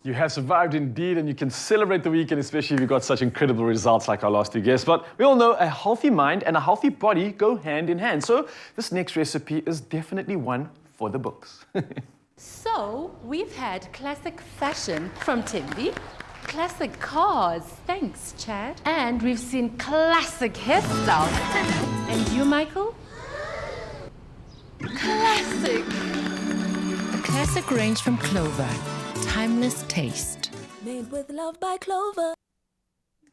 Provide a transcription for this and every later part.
You have survived indeed, and you can celebrate the weekend, especially if you've got such incredible results like our last two guests. But we all know a healthy mind and a healthy body go hand in hand. So this next recipe is definitely one for the books. So we've had classic fashion from Timby, classic cars, thanks Chad, and we've seen classic hairstyles. And you, Michael? Classic! A classic range from Clover. Timeless taste. Made with love by Clover.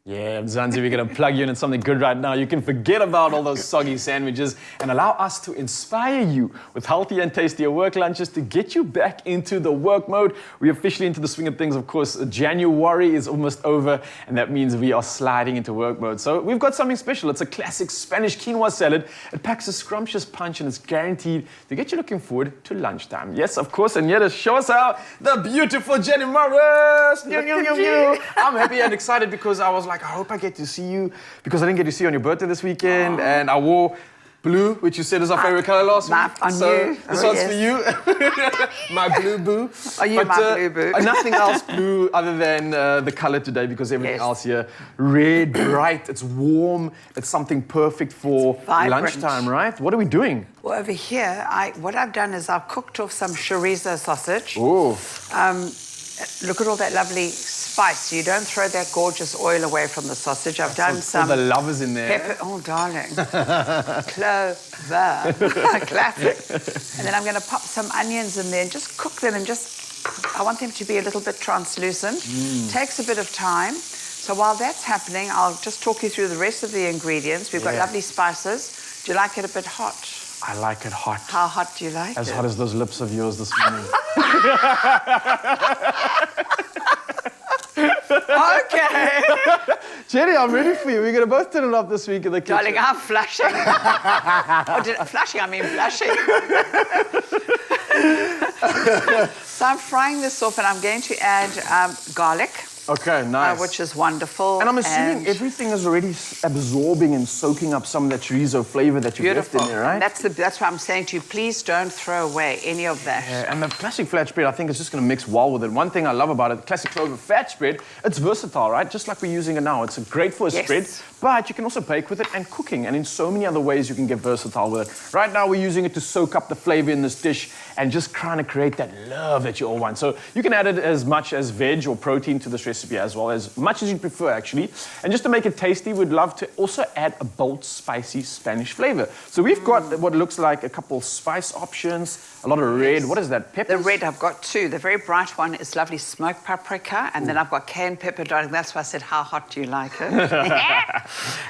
Yeah, Mzansi, we're going to plug you in something good right now. You can forget about all those soggy sandwiches and allow us to inspire you with healthier and tastier work lunches to get you back into the work mode. We're officially into the swing of things. Of course, January is almost over, and that means we are sliding into work mode. So we've got something special. It's a classic Spanish quinoa salad. It packs a scrumptious punch, and it's guaranteed to get you looking forward to lunchtime. Yes, of course, and here to show us how, the beautiful Jenny Morris. I'm happy and excited because I was like, I hope I get to see you, because I didn't get to see you on your birthday this weekend, and I wore blue, which you said is our favorite color last week. So this one's for you. My blue boo. Are you my blue boo? Nothing else blue other than the color today, because everything else here, red, bright, it's warm, it's something perfect for lunchtime, right? What are we doing? Well, over here, what I've done is I've cooked off some chorizo sausage. Oh. Look at all that lovely spice. You don't throw that gorgeous oil away from the sausage. I've done some... All the lovers in there. Pepper. Oh, darling. Clover. Classic. And then I'm going to pop some onions in there and just cook them and I want them to be a little bit translucent. Takes a bit of time. So while that's happening, I'll just talk you through the rest of the ingredients. We've got lovely spices. Do you like it a bit hot? I like it hot. How hot do you like it? As hot as those lips of yours this morning. Okay. Jenny, I'm ready for you. We're going to both turn it up this week in the kitchen. Darling, I'm flushing. Flushing, I mean blushing. So I'm frying this off, and I'm going to add garlic. Okay, nice. Which is wonderful. And I'm assuming everything is already absorbing and soaking up some of that chorizo flavor that you've left in there, right? That's why I'm saying to you, please don't throw away any of that. Yeah, and the classic flat spread, I think, is just going to mix well with it. One thing I love about it, the classic Clover fat spread, it's versatile, right? Just like we're using it now. It's great for a spread, but you can also bake with it and cooking. And in so many other ways, you can get versatile with it. Right now, we're using it to soak up the flavor in this dish and just trying to create that love that you all want. So you can add it as much as veg or protein to this recipe, as well, as much as you prefer, actually. And just to make it tasty, we'd love to also add a bold, spicy Spanish flavor. So we've got what looks like a couple spice options, a lot of red. What is that, peppers? The red, I've got two. The very bright one is lovely smoked paprika, and then I've got cayenne pepper, darling. That's why I said, how hot do you like it?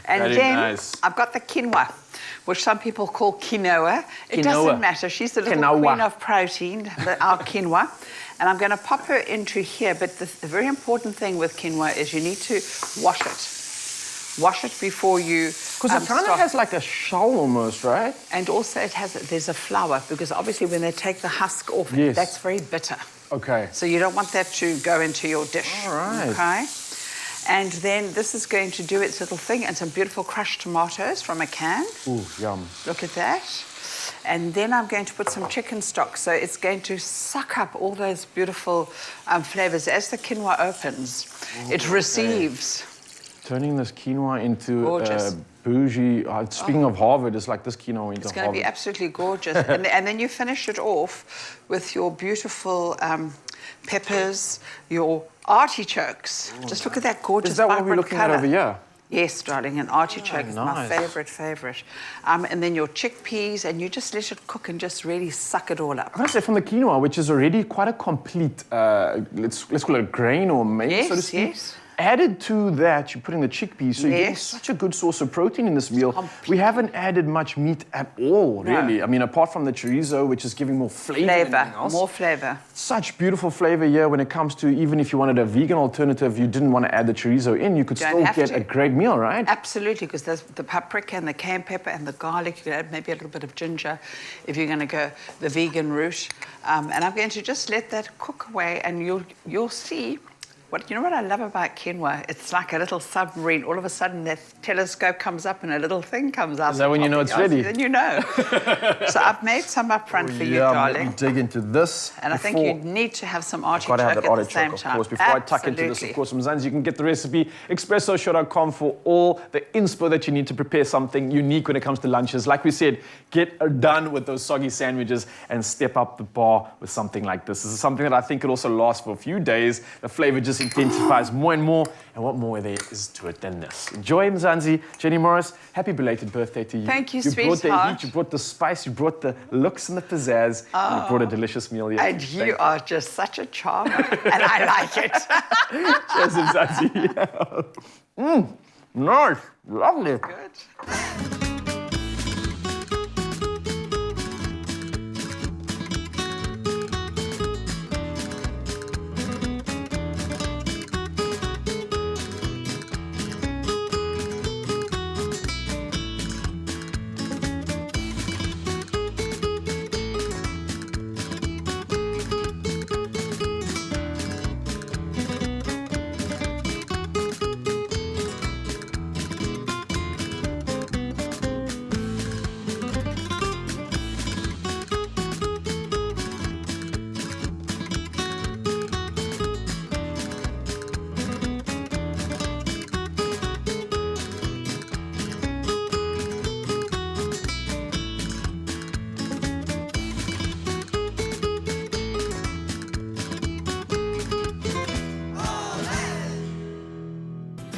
And then I've got the quinoa, which some people call quinoa. It doesn't matter. She's the little queen of protein, our quinoa. And I'm going to pop her into here. But the very important thing with quinoa is you need to wash it. Wash it before you Because it kind of has like a shell almost, right? And also there's a flour, because obviously when they take the husk off, that's very bitter. Okay. So you don't want that to go into your dish. All right. Okay. And then this is going to do its little thing, and some beautiful crushed tomatoes from a can. Ooh, yum. Look at that. And then I'm going to put some chicken stock, so it's going to suck up all those beautiful flavors. As the quinoa opens, it receives. Turning this quinoa into bougie. Speaking of Harvard, it's like this quinoa into Harvard. It's going to be absolutely gorgeous. and then you finish it off with your beautiful peppers, your artichokes. Just look at that gorgeous, Is that what we're looking at over here? Yes, darling, an artichoke is my favorite. And then your chickpeas, and you just let it cook and just really suck it all up. I'm going to say from the quinoa, which is already quite a complete, let's call it a grain or maize, so to speak. Yes. Added to that, you're putting the chickpeas, so you're getting such a good source of protein in this meal. We haven't added much meat at all, really. I mean, apart from the chorizo, which is giving more flavor than anything else. More flavor. Such beautiful flavor here when it comes to, even if you wanted a vegan alternative, you didn't want to add the chorizo in, you could still get a great meal, right? Absolutely, because there's the paprika and the cayenne pepper and the garlic. You could add maybe a little bit of ginger if you're going to go the vegan route. And I'm going to just let that cook away, and you'll see You know what I love about quinoa? It's like a little submarine. All of a sudden, the telescope comes up and a little thing comes out. Is that when you know it's ready? Then you know. So I've made some up front for you, darling. I'm dig into this. And I think you need to have some artichoke Gotta have that at the artichoke, same of time. course. Before I tuck into this, of course, from Zanzi, you can get the recipe. Expressoshow.com for all the inspo that you need to prepare something unique when it comes to lunches. Like we said, get done with those soggy sandwiches and step up the bar with something like this. This is something that I think could also last for a few days. The flavor just intensifies more and more. And what more there is to it than this? Enjoy, Mzansi. Jenny Morris, happy belated birthday to you. Thank you, You brought the sweetheart. heat, you brought the spice, you brought the looks and the pizzazz, and you brought a delicious meal here. And you are just such a charmer, and I like it. Cheers, Mzansi. Nice, lovely. Good.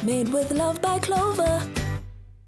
Made with love by Clover.